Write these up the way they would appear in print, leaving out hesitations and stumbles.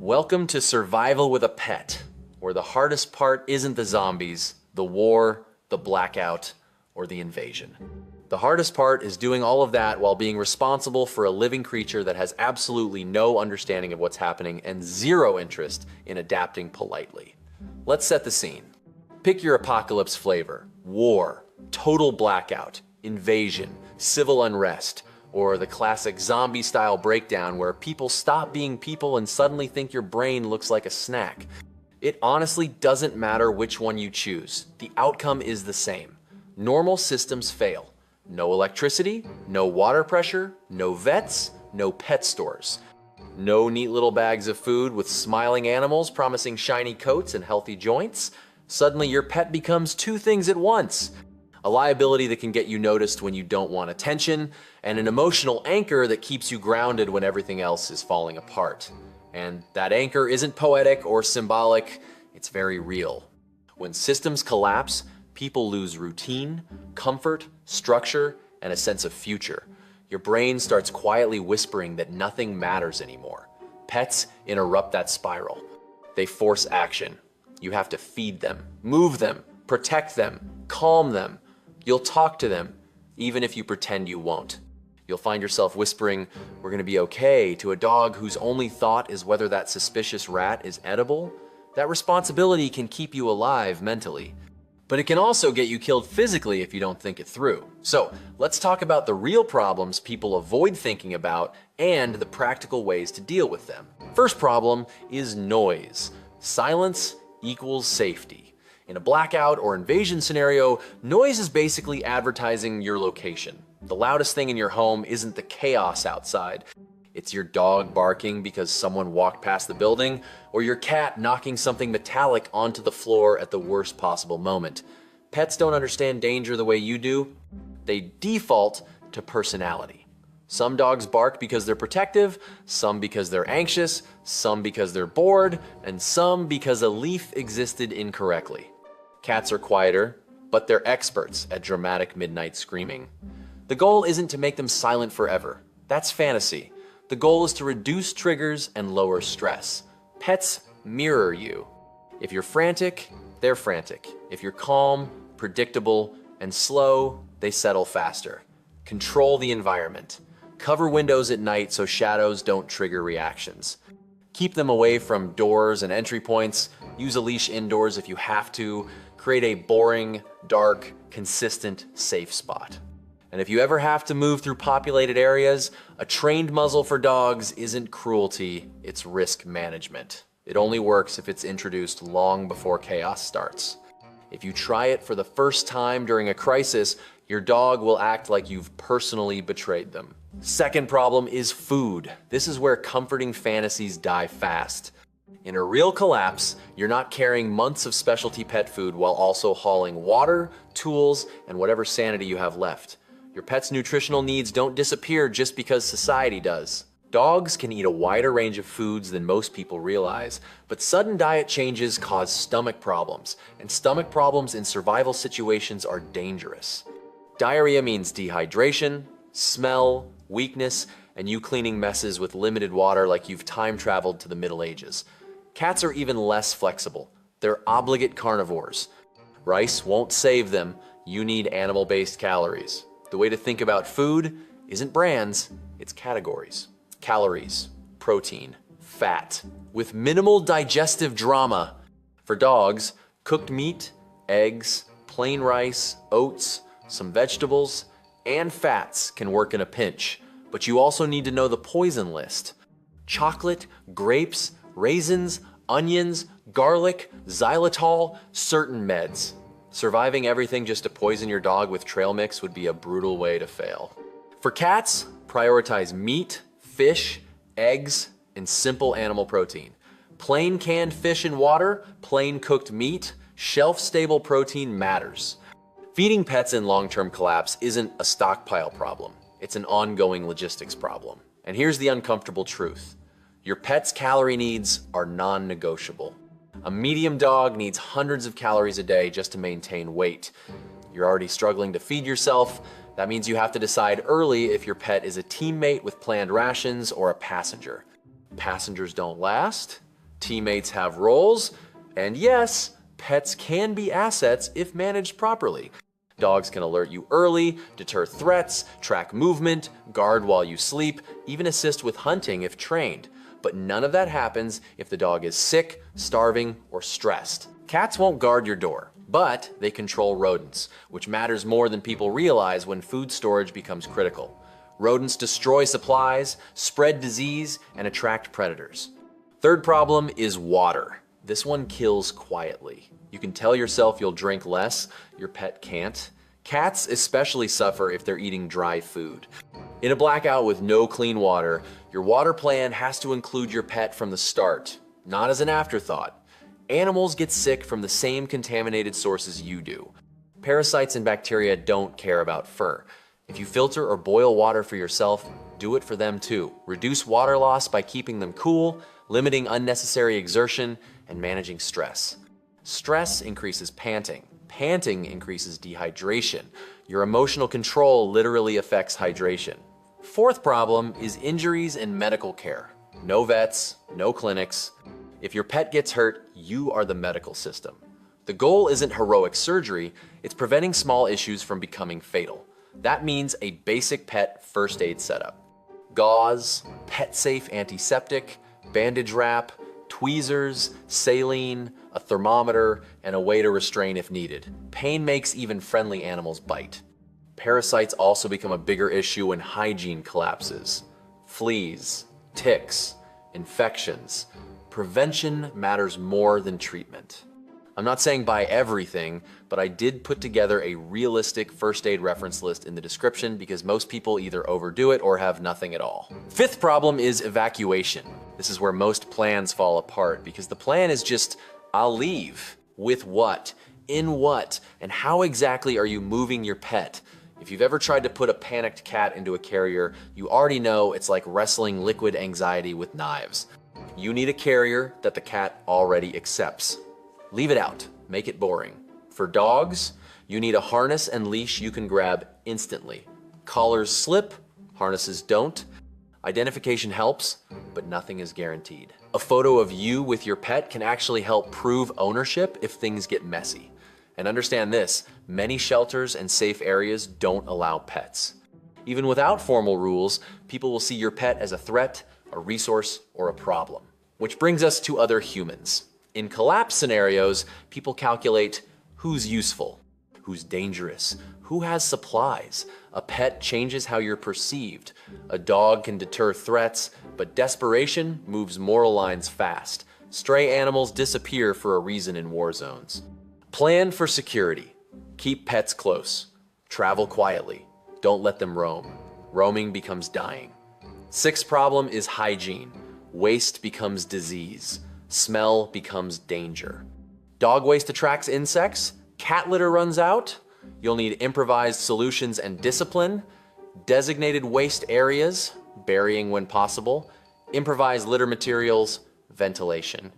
Welcome to Survival with a Pet, where the hardest part isn't the zombies, the war, the blackout, or the invasion. The hardest part is doing all of that while being responsible for a living creature that has absolutely no understanding of what's happening and zero interest in adapting politely. Let's set the scene. Pick your apocalypse flavor: war, total blackout, invasion, civil unrest, or the classic zombie-style breakdown where people stop being people and suddenly think your brain looks like a snack. It honestly doesn't matter which one you choose. The outcome is the same. Normal systems fail. No electricity, no water pressure, no vets, no pet stores. No neat little bags of food with smiling animals promising shiny coats and healthy joints. Suddenly your pet becomes two things at once: a liability that can get you noticed when you don't want attention, and an emotional anchor that keeps you grounded when everything else is falling apart. And that anchor isn't poetic or symbolic, it's very real. When systems collapse, people lose routine, comfort, structure, and a sense of future. Your brain starts quietly whispering that nothing matters anymore. Pets interrupt that spiral. They force action. You have to feed them, move them, protect them, calm them. You'll talk to them, even if you pretend you won't. You'll find yourself whispering, "We're gonna be okay," to a dog whose only thought is whether that suspicious rat is edible. That responsibility can keep you alive mentally, but it can also get you killed physically if you don't think it through. So let's talk about the real problems people avoid thinking about and the practical ways to deal with them. First problem is noise. Silence equals safety. In a blackout or invasion scenario, noise is basically advertising your location. The loudest thing in your home isn't the chaos outside. It's your dog barking because someone walked past the building, or your cat knocking something metallic onto the floor at the worst possible moment. Pets don't understand danger the way you do. They default to personality. Some dogs bark because they're protective, some because they're anxious, some because they're bored, and some because a leaf existed incorrectly. Cats are quieter, but they're experts at dramatic midnight screaming. The goal isn't to make them silent forever. That's fantasy. The goal is to reduce triggers and lower stress. Pets mirror you. If you're frantic, they're frantic. If you're calm, predictable, and slow, they settle faster. Control the environment. Cover windows at night so shadows don't trigger reactions. Keep them away from doors and entry points. Use a leash indoors if you have to. Create a boring, dark, consistent, safe spot. And if you ever have to move through populated areas, a trained muzzle for dogs isn't cruelty, it's risk management. It only works if it's introduced long before chaos starts. If you try it for the first time during a crisis, your dog will act like you've personally betrayed them. Second problem is food. This is where comforting fantasies die fast. In a real collapse, you're not carrying months of specialty pet food while also hauling water, tools, and whatever sanity you have left. Your pet's nutritional needs don't disappear just because society does. Dogs can eat a wider range of foods than most people realize, but sudden diet changes cause stomach problems, and stomach problems in survival situations are dangerous. Diarrhea means dehydration, smell, weakness, and you cleaning messes with limited water like you've time traveled to the Middle Ages. Cats are even less flexible. They're obligate carnivores. Rice won't save them. You need animal-based calories. The way to think about food isn't brands, it's categories. Calories, protein, fat, with minimal digestive drama. For dogs, cooked meat, eggs, plain rice, oats, some vegetables, and fats can work in a pinch. But you also need to know the poison list. Chocolate, grapes, raisins, onions, garlic, xylitol, certain meds. Surviving everything just to poison your dog with trail mix would be a brutal way to fail. For cats, prioritize meat, fish, eggs, and simple animal protein. Plain canned fish and water, plain cooked meat, shelf-stable protein matters. Feeding pets in long-term collapse isn't a stockpile problem. It's an ongoing logistics problem. And here's the uncomfortable truth. Your pet's calorie needs are non-negotiable. A medium dog needs hundreds of calories a day just to maintain weight. You're already struggling to feed yourself. That means you have to decide early if your pet is a teammate with planned rations or a passenger. Passengers don't last, teammates have roles, and yes, pets can be assets if managed properly. Dogs can alert you early, deter threats, track movement, guard while you sleep, even assist with hunting if trained. But none of that happens if the dog is sick, starving, or stressed. Cats won't guard your door, but they control rodents, which matters more than people realize when food storage becomes critical. Rodents destroy supplies, spread disease, and attract predators. Third problem is water. This one kills quietly. You can tell yourself you'll drink less, your pet can't. Cats especially suffer if they're eating dry food. In a blackout with no clean water, your water plan has to include your pet from the start, not as an afterthought. Animals get sick from the same contaminated sources you do. Parasites and bacteria don't care about fur. If you filter or boil water for yourself, do it for them too. Reduce water loss by keeping them cool, limiting unnecessary exertion, and managing stress. Stress increases panting. Panting increases dehydration. Your emotional control literally affects hydration. Fourth problem is injuries and medical care. No vets, no clinics. If your pet gets hurt, you are the medical system. The goal isn't heroic surgery, it's preventing small issues from becoming fatal. That means a basic pet first aid setup. Gauze, pet-safe antiseptic, bandage wrap, tweezers, saline, a thermometer, and a way to restrain if needed. Pain makes even friendly animals bite. Parasites also become a bigger issue when hygiene collapses. Fleas, ticks, infections. Prevention matters more than treatment. I'm not saying buy everything, but I did put together a realistic first aid reference list in the description because most people either overdo it or have nothing at all. Fifth problem is evacuation. This is where most plans fall apart because the plan is just, I'll leave. With what? In what? And how exactly are you moving your pet? If you've ever tried to put a panicked cat into a carrier, you already know it's like wrestling liquid anxiety with knives. You need a carrier that the cat already accepts. Leave it out, make it boring. For dogs, you need a harness and leash you can grab instantly. Collars slip, harnesses don't. Identification helps, but nothing is guaranteed. A photo of you with your pet can actually help prove ownership if things get messy. And understand this, many shelters and safe areas don't allow pets. Even without formal rules, people will see your pet as a threat, a resource, or a problem. Which brings us to other humans. In collapse scenarios, people calculate who's useful, who's dangerous, who has supplies. A pet changes how you're perceived. A dog can deter threats, but desperation moves moral lines fast. Stray animals disappear for a reason in war zones. Plan for security. Keep pets close. Travel quietly. Don't let them roam. Roaming becomes dying. Sixth problem is hygiene. Waste becomes disease. Smell becomes danger. Dog waste attracts insects. Cat litter runs out. You'll need improvised solutions and discipline. Designated waste areas, burying when possible. Improvised litter materials, ventilation.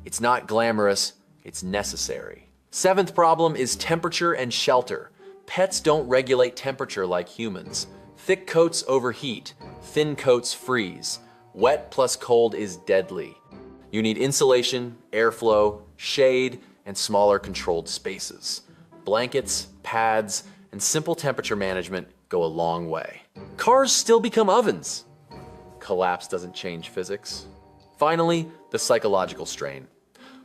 It's not glamorous, it's necessary. Seventh problem is temperature and shelter. Pets don't regulate temperature like humans. Thick coats overheat, thin coats freeze. Wet plus cold is deadly. You need insulation, airflow, shade, and smaller controlled spaces. Blankets, pads, and simple temperature management go a long way. Cars still become ovens. Collapse doesn't change physics. Finally, the psychological strain.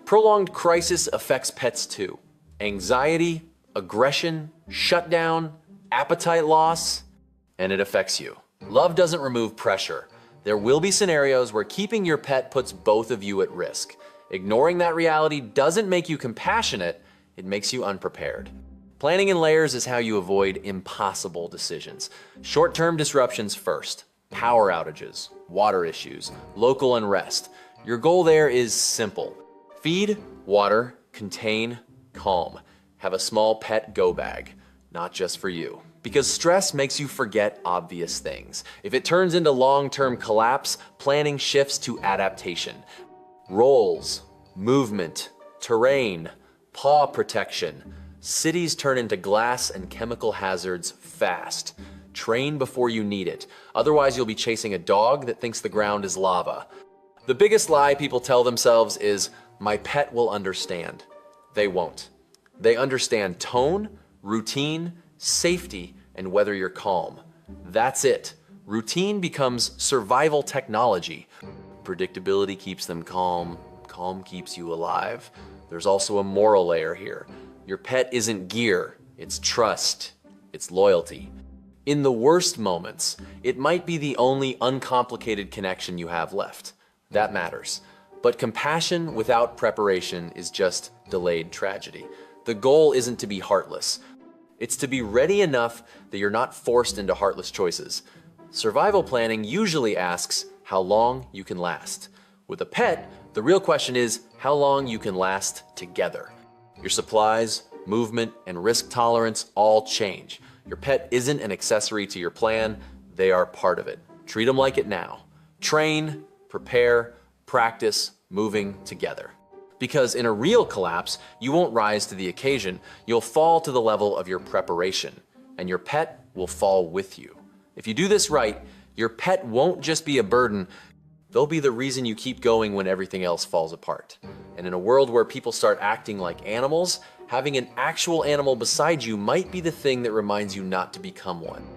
Prolonged crisis affects pets too. Anxiety, aggression, shutdown, appetite loss, and it affects you. Love doesn't remove pressure. There will be scenarios where keeping your pet puts both of you at risk. Ignoring that reality doesn't make you compassionate, it makes you unprepared. Planning in layers is how you avoid impossible decisions. Short-term disruptions first. Power outages, water issues, local unrest. Your goal there is simple. Feed, water, contain, calm. Have a small pet go bag, not just for you. Because stress makes you forget obvious things. If it turns into long-term collapse, planning shifts to adaptation. Roles, movement, terrain, paw protection. Cities turn into glass and chemical hazards fast. Train before you need it. Otherwise, you'll be chasing a dog that thinks the ground is lava. The biggest lie people tell themselves is, my pet will understand. They won't. They understand tone, routine, safety, and whether you're calm. That's it. Routine becomes survival technology. Predictability keeps them calm. Calm keeps you alive. There's also a moral layer here. Your pet isn't gear, it's trust, it's loyalty. In the worst moments, it might be the only uncomplicated connection you have left. That matters. But compassion without preparation is just delayed tragedy. The goal isn't to be heartless. It's to be ready enough that you're not forced into heartless choices. Survival planning usually asks how long you can last. With a pet, the real question is how long you can last together. Your supplies, movement, and risk tolerance all change. Your pet isn't an accessory to your plan, they are part of it. Treat them like it now. Train, prepare, practice, moving together. Because in a real collapse, you won't rise to the occasion, you'll fall to the level of your preparation, and your pet will fall with you. If you do this right, your pet won't just be a burden, they'll be the reason you keep going when everything else falls apart. And in a world where people start acting like animals, having an actual animal beside you might be the thing that reminds you not to become one.